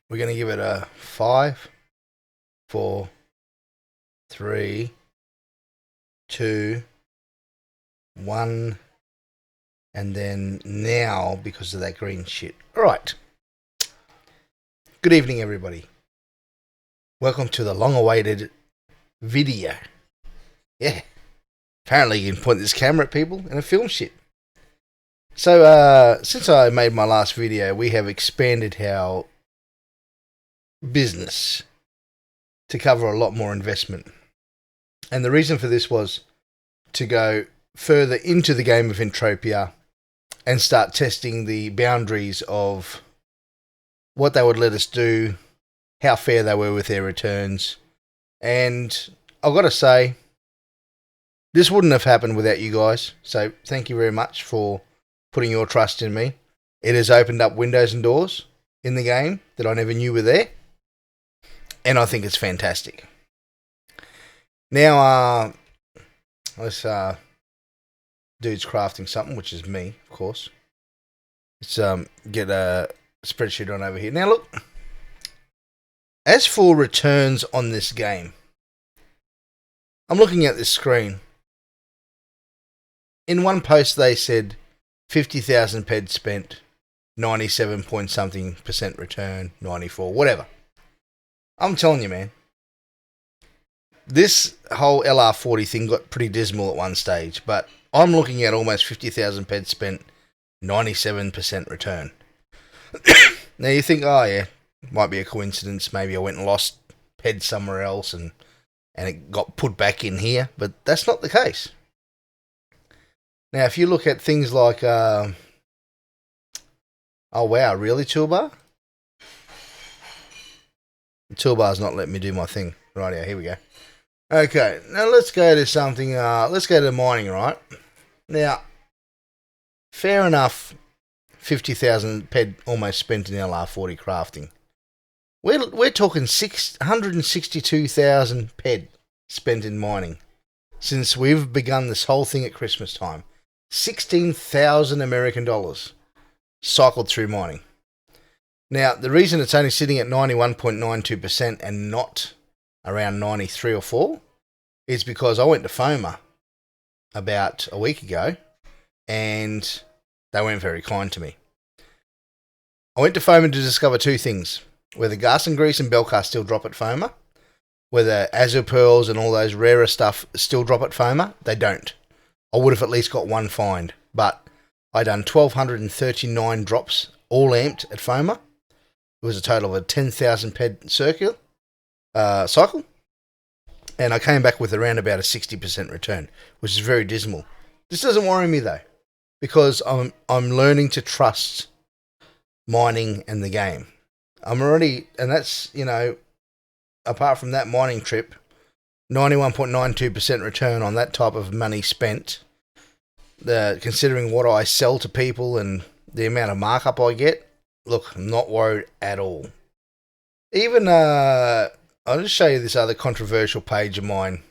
We're going to give it a 5, 4, 3, 2, 1, and then now because of that green shit. Alright. Good evening, everybody. Welcome to the long-awaited video. Yeah. Apparently you can point this camera at people and film shit. So, since I made my last video, we have expanded our business to cover a lot more investment. And the reason for this was to go further into the game of Entropia and start testing the boundaries of what they would let us do, how fair they were with their returns. And I've got to say, this wouldn't have happened without you guys. So thank you very much for putting your trust in me. It has opened up windows and doors in the game that I never knew were there. And I think it's fantastic. Now, let's dude's crafting something, which is me, of course. Let's get a spreadsheet on over here. Now look, as for returns on this game, I'm looking at this screen. In one post they said 50,000 ped spent, 97 point something percent return, 94, whatever. I'm telling you, man, this whole LR40 thing got pretty dismal at one stage, but I'm looking at almost 50,000 ped spent, 97% return. Now you think, oh yeah, might be a coincidence. Maybe I went and lost ped somewhere else and it got put back in here, but that's not the case. Now, if you look at things like, oh wow, really, toolbar? The toolbar's not letting me do my thing. Rightio, here we go. Okay, now let's go to something, let's go to mining, right? Now, fair enough, 50,000 ped almost spent in LR40 crafting. We're talking 162,000 ped spent in mining since we've begun this whole thing at Christmas time. 16,000 American dollars cycled through mining. Now, the reason it's only sitting at 91.92% and not around 93 or 4 is because I went to FOMA about a week ago and they weren't very kind to me. I went to FOMA to discover two things: whether gas and grease and Belcar still drop at FOMA, whether Azure Pearls and all those rarer stuff still drop at FOMA. They don't. I would have at least got one find, but I done 1,239 drops, all amped at FOMA. It was a total of a 10,000 ped cycle, and I came back with around about a 60% return, which is very dismal. This doesn't worry me though, because I'm learning to trust mining and the game. I'm already, and that's, you know, apart from that mining trip, 91.92% return on that type of money spent. Considering what I sell to people and the amount of markup I get, look, I'm not worried at all. Even, I'll just show you this other controversial page of mine.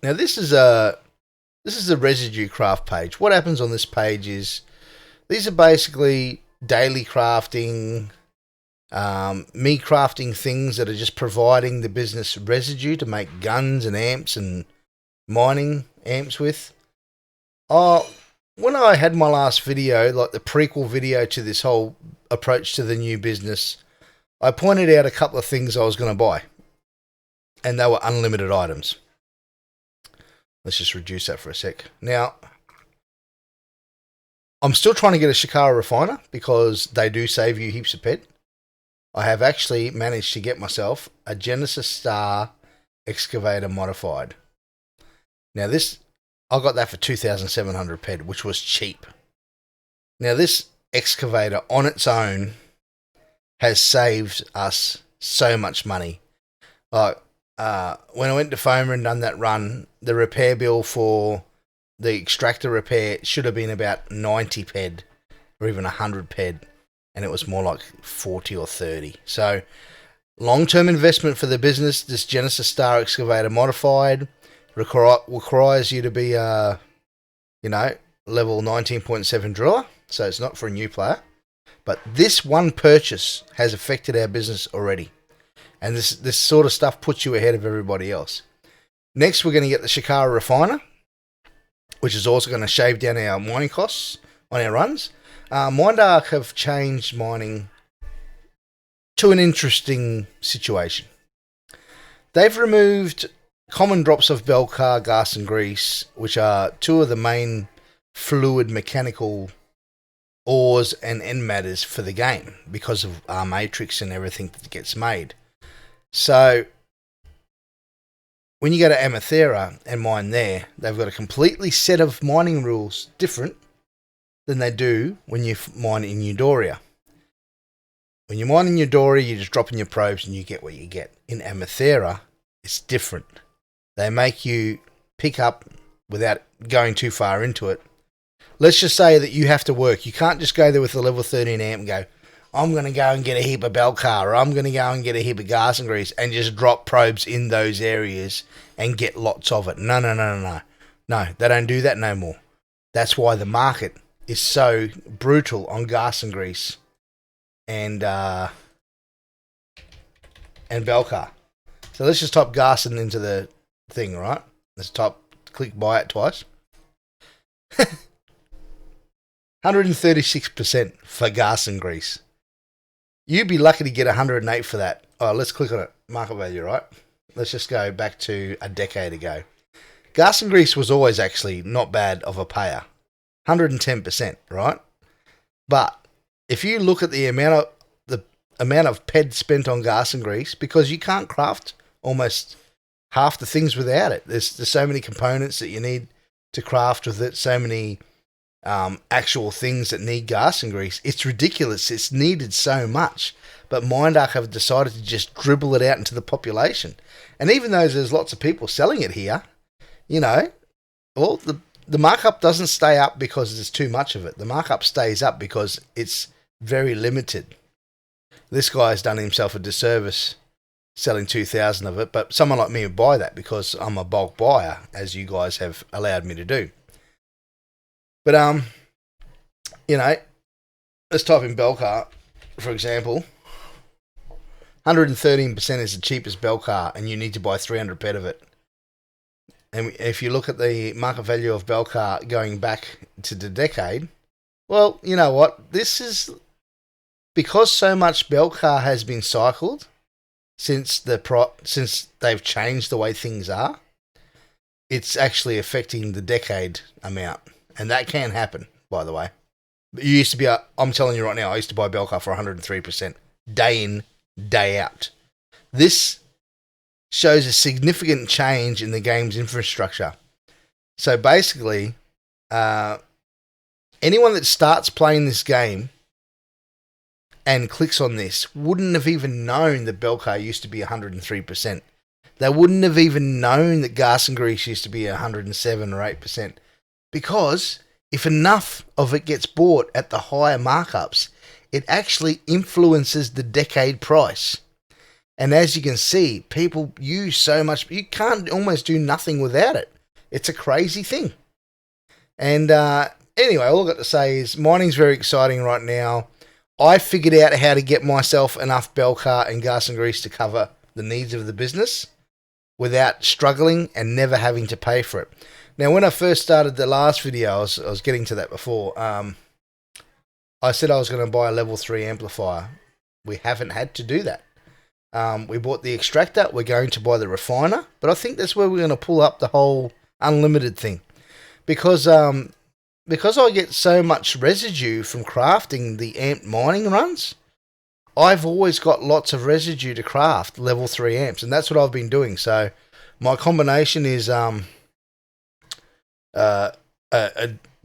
Now, this is the residue craft page. What happens on this page is, these are basically daily crafting, me crafting things that are just providing the business residue to make guns and amps and mining amps with. When I had my last video, like the prequel video to this whole approach to the new business, I pointed out a couple of things I was going to buy, and they were unlimited items. Let's just reduce that for a sec. Now, I'm still trying to get a Shikara refiner because they do save you heaps of ped. I have actually managed to get myself a Genesis Star excavator modified. Now this, I got that for 2,700 ped, which was cheap. Now this excavator on its own has saved us so much money. Like, when I went to FOMA and done that run, the repair bill for the extractor repair should have been about 90 ped or even 100 ped, and it was more like 40 or 30. So, long-term investment for the business. This Genesis Star excavator modified requires you to be, level 19.7 driller, so it's not for a new player. But this one purchase has affected our business already. And this sort of stuff puts you ahead of everybody else. Next, we're going to get the Shikara refiner, which is also going to shave down our mining costs on our runs. Mindark have changed mining to an interesting situation. They've removed common drops of Belcar, gas and grease, which are two of the main fluid mechanical ores and end matters for the game because of our matrix and everything that gets made. So when you go to Amathera and mine there, they've got a completely set of mining rules different than they do when you mine in Euphoria. When you mine in Euphoria, you just drop in your probes and you get what you get. In Amathera, it's different. They make you pick up without going too far into it. Let's just say that you have to work. You can't just go there with a level 13 amp and go, I'm going to go and get a heap of Belcar, or I'm going to go and get a heap of gas and grease and just drop probes in those areas and get lots of it. No. No, they don't do that no more. That's why the market is so brutal on gas and grease and Belcar. So let's just type gas and into the thing, right? Let's click buy it twice. 136% for gas and grease. You'd be lucky to get 108 for that. Oh, let's click on it. Market value, right? Let's just go back to a decade ago. Gas and grease was always actually not bad of a payer. 110%, right? But if you look at the amount of PED spent on gas and grease, because you can't craft almost half the things without it. There's so many components that you need to craft with it, so many actual things that need gas and grease. It's ridiculous. It's needed so much. But Mindark have decided to just dribble it out into the population. And even though there's lots of people selling it here, well, the markup doesn't stay up because there's too much of it. The markup stays up because it's very limited. This guy's done himself a disservice selling 2,000 of it, but someone like me would buy that because I'm a bulk buyer, as you guys have allowed me to do. But, let's type in Belcar, for example. 113% is the cheapest Belcar, and you need to buy 300 PED of it. And if you look at the market value of Belcar going back to the decade, well, you know what? This is because so much Belcar has been cycled since they've changed the way things are. It's actually affecting the decade amount. And that can happen, by the way. But you used to be, I'm telling you right now, I used to buy Belcar for 103%, day in, day out. This shows a significant change in the game's infrastructure. So basically, anyone that starts playing this game and clicks on this wouldn't have even known that Belcar used to be 103%. They wouldn't have even known that gas and grease used to be 107 or 8%. Because if enough of it gets bought at the higher markups, it actually influences the decade price. And as you can see, people use so much, you can't almost do nothing without it. It's a crazy thing. And anyway, all I've got to say is mining's very exciting right now. I figured out how to get myself enough Belcar and gas and grease to cover the needs of the business without struggling and never having to pay for it. Now, when I first started the last video, I was getting to that before. I said I was going to buy a level 3 amplifier. We haven't had to do that. We bought the extractor. We're going to buy the refiner. But I think that's where we're going to pull up the whole unlimited thing. Because I get so much residue from crafting the amp mining runs, I've always got lots of residue to craft level 3 amps. And that's what I've been doing. So my combination is a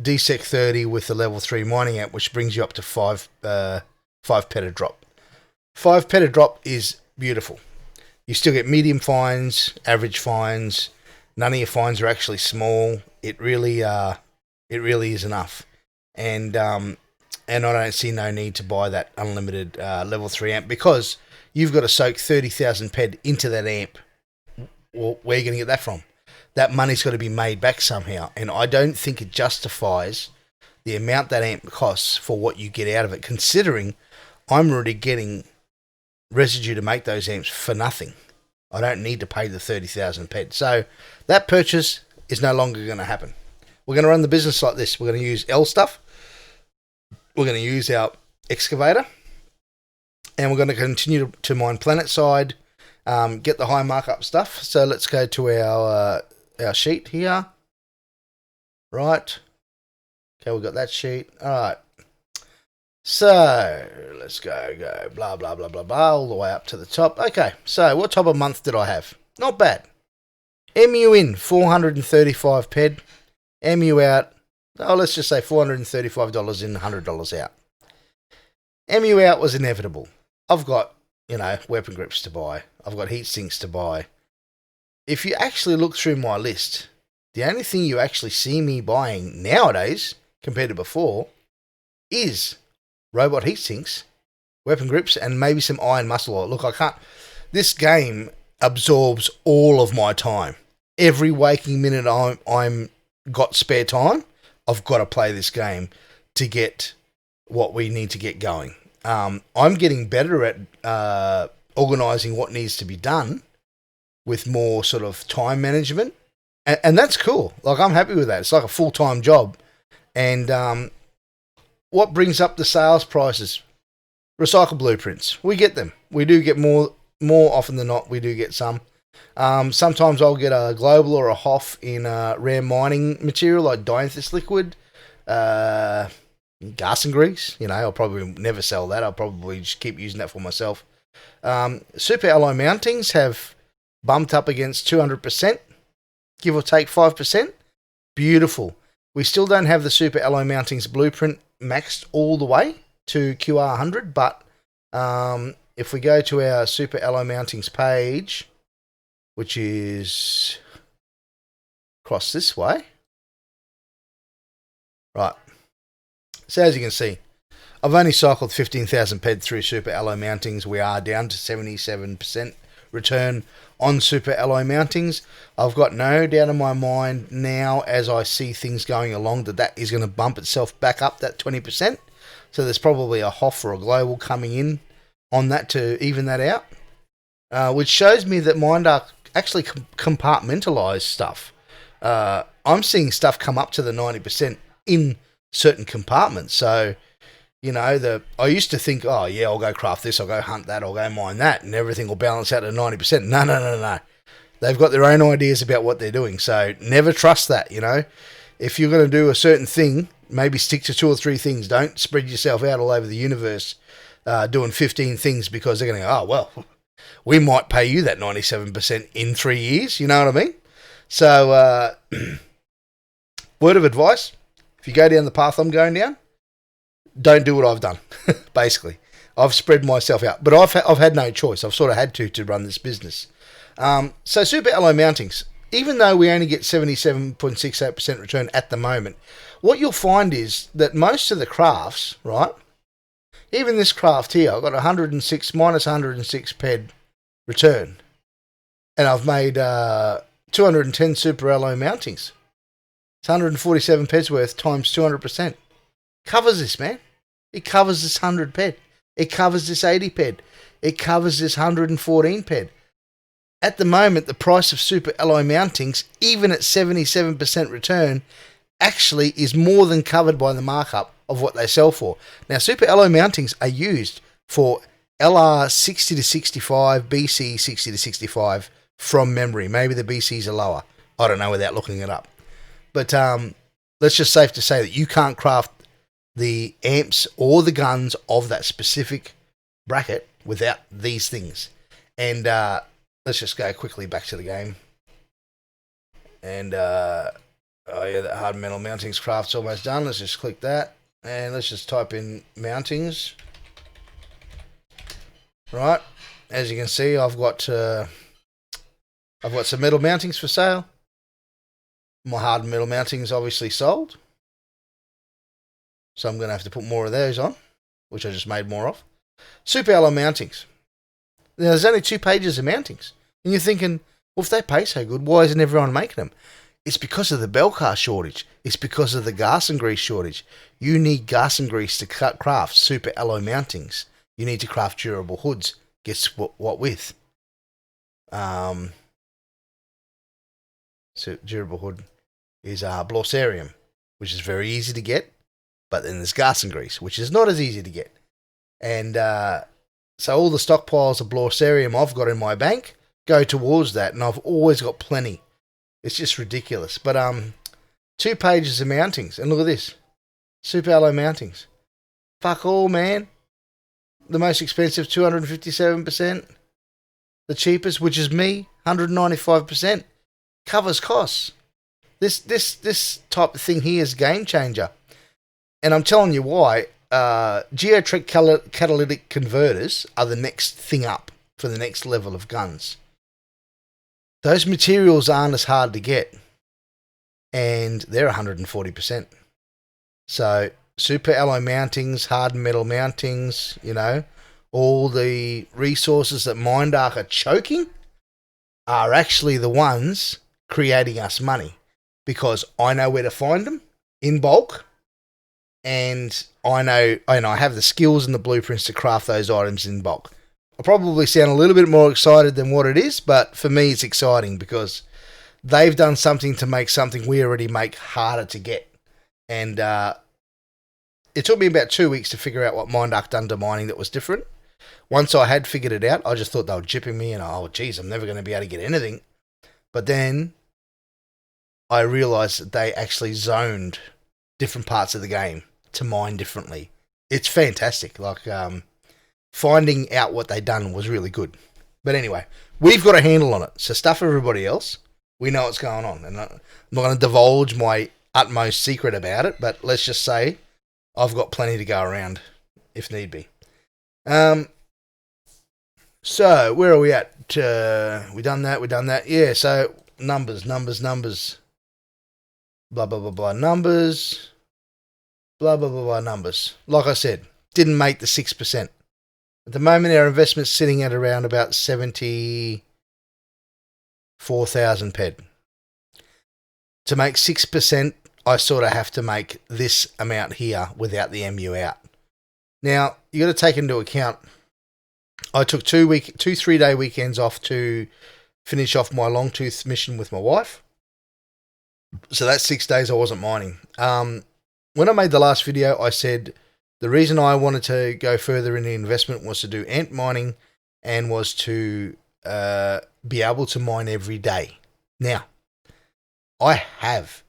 DSEC 30 with the level 3 mining amp, which brings you up to 5 petadrop. 5 petadrop is beautiful. You still get medium fines, average fines. None of your fines are actually small. It really is enough. And I don't see no need to buy that unlimited level 3 amp because you've got to soak 30,000 ped into that amp. Well, where are you going to get that from? That money's got to be made back somehow. And I don't think it justifies the amount that amp costs for what you get out of it, considering I'm already getting residue to make those amps for nothing. I don't need to pay the 30,000 ped. So that purchase is no longer going to happen. We're going to run the business like this. We're going to use L stuff. We're going to use our excavator. And we're going to continue to mine planet side, get the high markup stuff. So let's go to our sheet here. Right. Okay, we've got that sheet. All right. So let's go, blah, blah, blah, blah, blah, all the way up to the top. Okay, so what type of month did I have? Not bad. MU in, 435 ped. MU out, let's just say $435 in, $100 out. MU out was inevitable. I've got, weapon grips to buy. I've got heat sinks to buy. If you actually look through my list, the only thing you actually see me buying nowadays, compared to before, is robot heat sinks, weapon grips, and maybe some iron muscle oil. Look, this game absorbs all of my time. Every waking minute I'm got spare time, I've got to play this game to get what we need to get going. I'm getting better at organising what needs to be done with more sort of time management, and that's cool. Like, I'm happy with that. It's like a full-time job. And what brings up the sales prices? Recycle blueprints. We get them. We do get more often than not. We do get some. Sometimes I'll get a global or a HOF in rare mining material like dianthus liquid, gas and grease. I'll probably never sell that. I'll probably just keep using that for myself. Super alloy mountings have bumped up against 200%, give or take 5%. Beautiful. We still don't have the super alloy mountings blueprint maxed all the way to QR100, but if we go to our super alloy mountings page, which is across this way, right. So as you can see, I've only cycled 15,000 ped through super alloy mountings. We are down to 77% return on super alloy mountings. I've got no doubt in my mind now, as I see things going along, that is going to bump itself back up that 20%. So there's probably a HOF or a global coming in on that to even that out, which shows me that mine are actually compartmentalized stuff. I'm seeing stuff come up to the 90% in certain compartments. So, I used to think, oh yeah, I'll go craft this, I'll go hunt that, I'll go mine that, and everything will balance out at 90%. No. They've got their own ideas about what they're doing. So never trust that, If you're going to do a certain thing, maybe stick to 2 or 3 things. Don't spread yourself out all over the universe doing 15 things, because they're going to go, oh, well, we might pay you that 97% in 3 years. You know what I mean? So, word of advice, if you go down the path I'm going down, don't do what I've done, basically. I've spread myself out. But I've had no choice. I've sort of had to run this business. So super alloy mountings, even though we only get 77.68% return at the moment, what you'll find is that most of the crafts, right, even this craft here, I've got 106 minus 106 ped return. And I've made 210 super alloy mountings. It's 147 peds worth times 200%. Covers this, man. It covers this 100 ped. It covers this 80 ped. It covers this 114 ped. At the moment, the price of super alloy mountings, even at 77% return, actually is more than covered by the markup of what they sell for. Now, super alloy mountings are used for LR 60 to 65, BC 60 to 65 from memory. Maybe the BCs are lower. I don't know without looking it up. But let's just safe to say that you can't craft the amps or the guns of that specific bracket without these things. And let's just go quickly back to the game. And that hard metal mountings craft's almost done. Let's just click that. And let's just type in mountings. Right. As you can see, I've got some metal mountings for sale. My hard metal mountings obviously sold. So I'm going to have to put more of those on, which I just made more of. Super alloy mountings. Now, there's only 2 pages of mountings. And you're thinking, well, if they pay so good, why isn't everyone making them? It's because of the bell car shortage. It's because of the gas and grease shortage. You need gas and grease to craft super alloy mountings. You need to craft durable hoods. Guess what with? So durable hood is Blorsarium, which is very easy to get. But then there's gas and grease, which is not as easy to get. And so all the stockpiles of Blorsarium I've got in my bank go towards that, and I've always got plenty. It's just ridiculous. But 2 pages of mountings, and look at this. Super alloy mountings. Fuck all, man. The most expensive, 257%. The cheapest, which is me, 195%. Covers costs. This type of thing here is game changer. And I'm telling you why. Geotrek catalytic converters are the next thing up for the next level of guns. Those materials aren't as hard to get, and they're 140%. So super alloy mountings, hardened metal mountings, all the resources that Mindark are choking are actually the ones creating us money, because I know where to find them in bulk, and I have the skills and the blueprints to craft those items in bulk. I probably sound a little bit more excited than what it is, but for me it's exciting because they've done something to make something we already make harder to get. And it took me about 2 weeks to figure out what Mindark done to mining that was different. Once I had figured it out, I just thought they were jipping me and, oh, geez, I'm never going to be able to get anything. But then I realised that they actually zoned different parts of the game to mine differently. It's fantastic. Finding out what they'd done was really good. But anyway, we've got a handle on it. So stuff everybody else, we know what's going on. And I'm not going to divulge my utmost secret about it, but let's just say I've got plenty to go around if need be. So where are we at? We done that. Yeah, so numbers. Blah, blah, blah, blah. Numbers. Blah, blah, blah, blah. Numbers. Like I said, didn't make the 6%. At the moment, our investment's sitting at around about 74,000 PED. To make 6%, I sort of have to make this amount here without the MU out. Now, you got to take into account, I took 2 3-day weekends off to finish off my Longtooth mission with my wife. So that's 6 days I wasn't mining. When I made the last video, I said the reason I wanted to go further in the investment was to do ant mining and was to be able to mine every day. Now, I have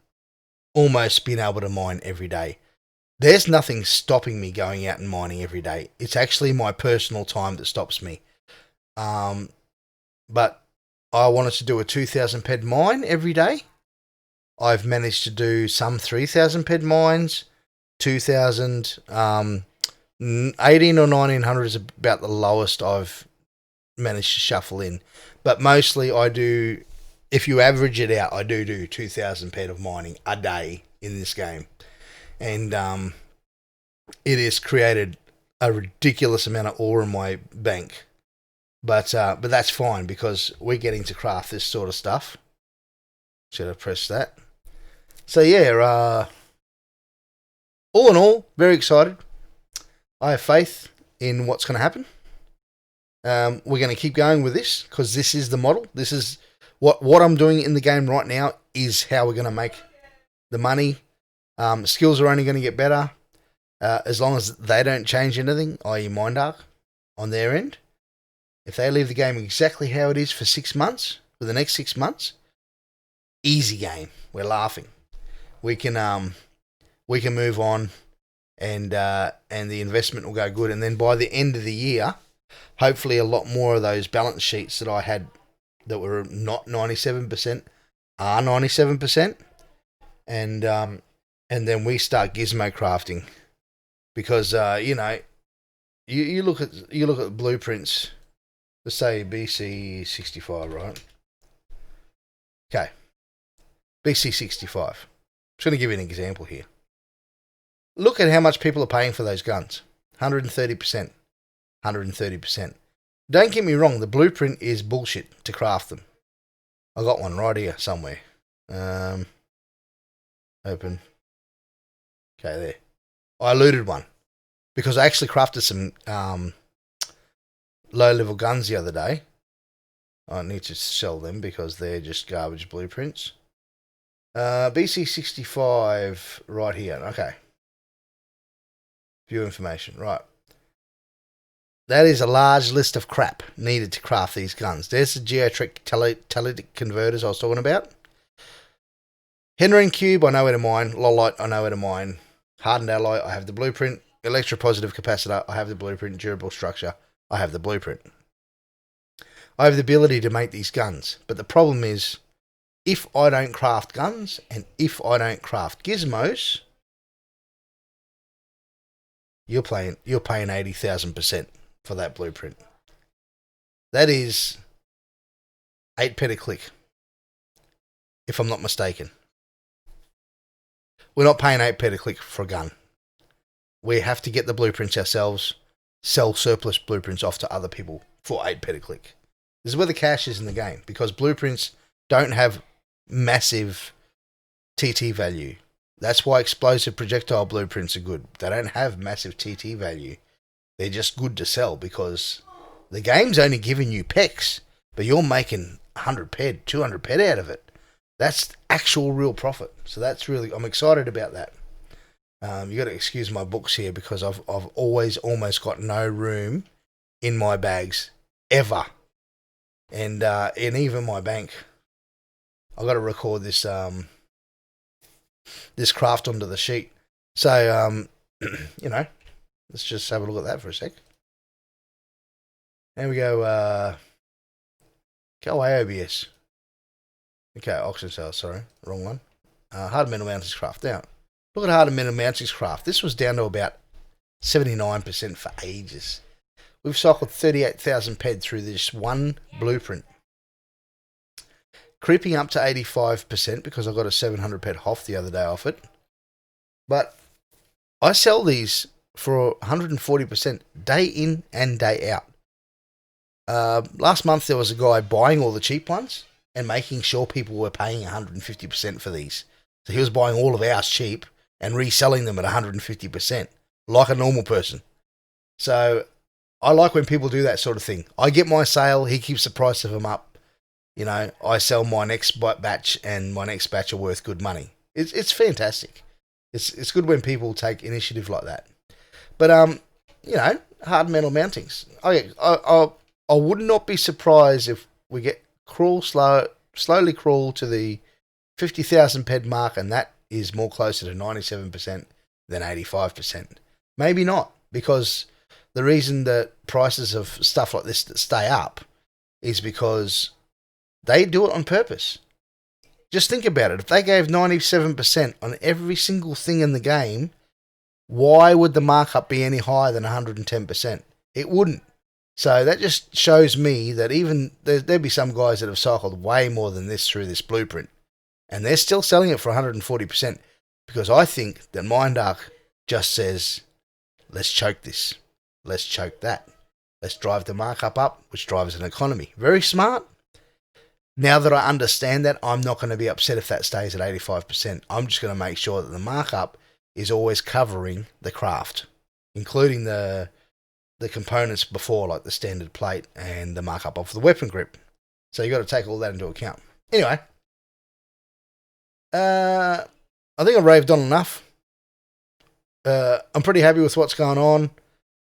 almost been able to mine every day. There's nothing stopping me going out and mining every day. It's actually my personal time that stops me. But I wanted to do a 2,000 PED mine every day. I've managed to do some 3,000 PED mines, 2,000, 18 or 1,900 is about the lowest I've managed to shuffle in. But mostly I do, if you average it out, I do 2,000 PED of mining a day in this game. And it has created a ridiculous amount of ore in my bank. But that's fine because we're getting to craft this sort of stuff. Should I press that? So yeah, all in all, very excited. I have faith in what's going to happen. We're going to keep going with this because this is the model. This is what I'm doing in the game right now is how we're going to make the money. Skills are only going to get better as long as they don't change anything, i.e. Mindark, on their end. If they leave the game exactly how it is for 6 months, for the next 6 months, easy game. We're laughing. We can move on, and the investment will go good. And then by the end of the year, hopefully a lot more of those balance sheets that I had that were not 97% are 97%, and then we start gizmo crafting because you look at blueprints. Let's say BC 65, right? Okay, BC 65. I'm just going to give you an example here. Look at how much people are paying for those guns. 130%. 130%. Don't get me wrong, the blueprint is bullshit to craft them. I got one right here somewhere. Open. Okay, there. I looted one because I actually crafted some low-level guns the other day. I need to sell them because they're just garbage blueprints. BC65 right here. Okay. View information. Right. That is a large list of crap needed to craft these guns. There's the geometric catalytic converters I was talking about. Henry cube, I know where to mine. Lolite, I know where to mine. Hardened alloy, I have the blueprint. Electropositive capacitor, I have the blueprint. Durable structure, I have the blueprint. I have the ability to make these guns. But the problem is, if I don't craft guns and if I don't craft gizmos, you're paying 80,000% for that blueprint. That is 8 pet a click, if I'm not mistaken. We're not paying 8 pet a click for a gun. We have to get the blueprints ourselves, sell surplus blueprints off to other people for 8 pet a click. This is where the cash is in the game, because blueprints don't have massive TT value. That's why explosive projectile blueprints are good. They don't have massive TT value. They're just good to sell because the game's only giving you pecs, but you're making 100 ped, 200 ped out of it. That's actual real profit. So that's really, I'm excited about that. You got to excuse my books here because I've always almost got no room in my bags ever, and even my bank. I got to record this this craft onto the sheet. So let's just have a look at that for a sec. There we go. Go away, OBS. Okay, auction sales, sorry. Wrong one. Hard metal mountings craft. Now, look at hard metal mountings craft. This was down to about 79% for ages. We've cycled 38,000 ped through this one blueprint. Creeping up to 85% because I got a 700 ped Hoff the other day off it. But I sell these for 140% day in and day out. Last month there was a guy buying all the cheap ones and making sure people were paying 150% for these. So he was buying all of ours cheap and reselling them at 150%, like a normal person. So I like when people do that sort of thing. I get my sale, he keeps the price of them up. You know, I sell my next batch and my next batch are worth good money. It's fantastic. It's good when people take initiative like that. But, hard metal mountings. I would not be surprised if we get slowly crawl to the 50,000 ped mark, and that is more closer to 97% than 85%. Maybe not, because the reason that prices of stuff like this stay up is because they do it on purpose. Just think about it. If they gave 97% on every single thing in the game, why would the markup be any higher than 110%? It wouldn't. So that just shows me that even there'd be some guys that have cycled way more than this through this blueprint, and they're still selling it for 140%, because I think that Mindark just says, let's choke this, let's choke that, let's drive the markup up, which drives an economy. Very smart. Now that I understand that, I'm not going to be upset if that stays at 85%. I'm just going to make sure that the markup is always covering the craft, including the components before, like the standard plate and the markup of the weapon grip. So you got to take all that into account. Anyway, I think I raved on enough. I'm pretty happy with what's going on.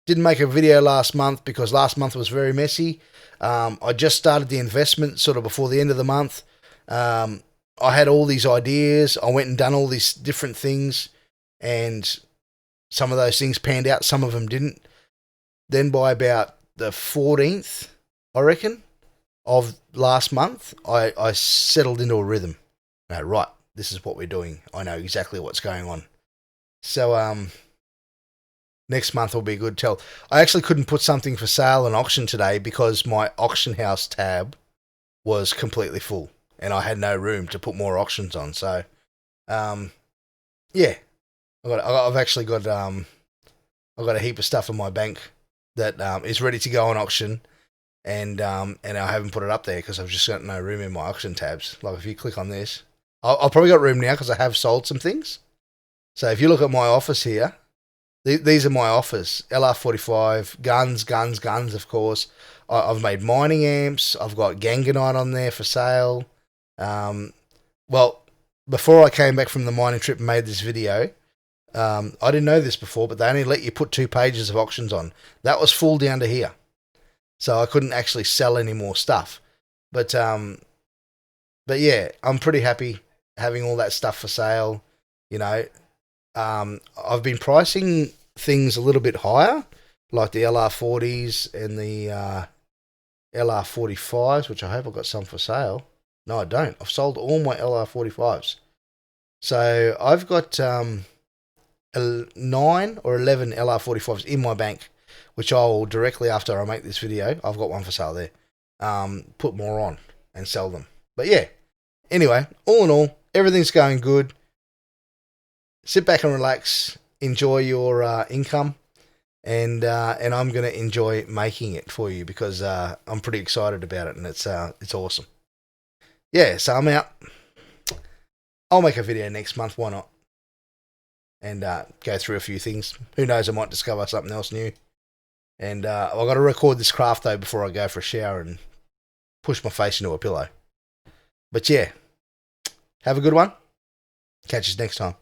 Didn't make a video last month because last month was very messy. I just started the investment sort of before the end of the month. I had all these ideas. I went and done all these different things, and some of those things panned out. Some of them didn't. Then by about the 14th, I reckon, of last month, I settled into a rhythm. Right, this is what we're doing. I know exactly what's going on. So, next month will be a good tell. I actually couldn't put something for sale on auction today because my auction house tab was completely full and I had no room to put more auctions on. So, yeah, I've actually got I've got a heap of stuff in my bank that is ready to go on auction, and I haven't put it up there because I've just got no room in my auction tabs. Like if you click on this, I've probably got room now because I have sold some things. So if you look at my office here, these are my offers. LR45, guns, of course. I've made mining amps. I've got Ganganite on there for sale. Well, before I came back from the mining trip and made this video, I didn't know this before, but they only let you put 2 pages of auctions on. That was full down to here. So I couldn't actually sell any more stuff. But yeah, I'm pretty happy having all that stuff for sale. You know, I've been pricing things a little bit higher, like the LR40s and the LR45s, which I hope I've got some for sale. No, I don't. I've sold all my LR45s. So I've got 9 or 11 LR45s in my bank, which I'll directly after I make this video, I've got one for sale there, put more on and sell them. But yeah, anyway, all in all, everything's going good. Sit back and relax, enjoy your income, and I'm going to enjoy making it for you because I'm pretty excited about it, and it's awesome. Yeah, so I'm out. I'll make a video next month, why not? And go through a few things. Who knows, I might discover something else new. And I've got to record this craft though before I go for a shower and push my face into a pillow. But yeah, have a good one. Catch us next time.